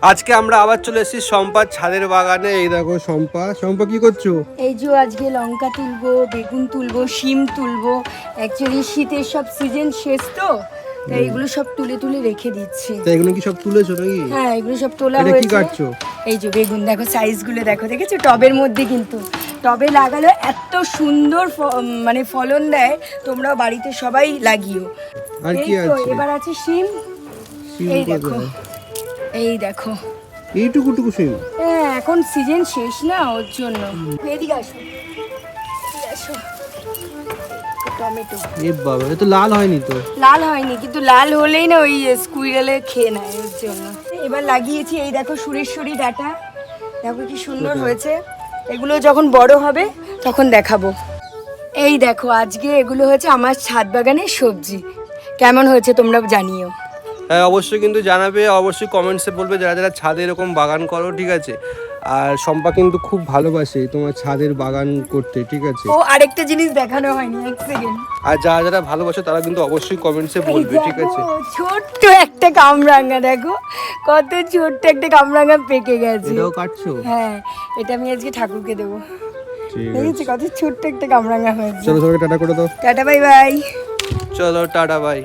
আজকে আমরা আবার চলে এসেছি সম্পার ছাদের বাগানে। এই দেখো সম্পা কি করছো? এই যে আজকে লঙ্কা তুলবো, বেগুন তুলবো, শিম তুলবো। অ্যাকচুয়ালি শীতের সব সিজন শেষ তো, তাই এগুলো সব তুলে তুলে রেখে দিচ্ছি। তা এগুলো কি সব তুলেছো নাকি? হ্যাঁ, এগুলো সব তোলা এটা কি হয়েছে। কাটছো? এই যে বেগুন দেখো, সাইজগুলো দেখো, দেখেছো? টবের মধ্যে, কিন্তু টবে লাগালে এত সুন্দর মানে ফলন দেয়। তোমরাও বাড়িতে সবাই লাগিও। আর এই কি তো আছে? এবার আছে শিম। শিম এই কোথায়? দেখো, এই দেখো। এইটুকু শিম? হ্যাঁ, এখন সিজন শেষ না, ওর জন্য। এদিকে আসো, এদিকে আসো। টমেটো এ বাবা, এ তো লাল হয়নি তো। লাল হয়নি, কিন্তু লাল হলেই না ওই স্কুইরেলে খেয়ে নেয়, ওর জন্য। এবার লাগিয়েছি, এই দেখো সুরেশ্বরী ডাঁটা, দেখো কি সুন্দর হয়েছে। এগুলো যখন বড় হবে তখন দেখাবো। এই দেখো, আজকে এগুলো হয়েছে আমার ছাদ বাগানের সবজি। কেমন হয়েছে তোমরা জানিও। হ্যাঁ, অবশ্যই কিন্তু জানাবে, অবশ্যই কমেন্টসে বলবে যারা যারা ছাদে এরকম বাগান করো, ঠিক আছে? আর সম্পা কিন্তু খুব ভালোবাসে তোমার ছাদের বাগান করতে, ঠিক আছে? ও, আরেকটা জিনিস দেখানো হয়নি, এক সেকেন্ড। আর যারা যারা ভালোবাসে তারা কিন্তু অবশ্যই কমেন্টসে বলবে, ঠিক আছে? ছোট্ট একটা কামরাঙা দেখো, কত ছোট্ট একটা কামরাঙা পেকে গেছে। এটাও কাটছো? হ্যাঁ, এটা আমি আজকে ঠাকুরকে দেবো। ঠিক দেখেছি আছে, কত ছোট্ট একটা কামরাঙা হয়েছে। চলো সবাইকে টাটা করে দাও। Tata, bye bye. চলো টাটা বাই।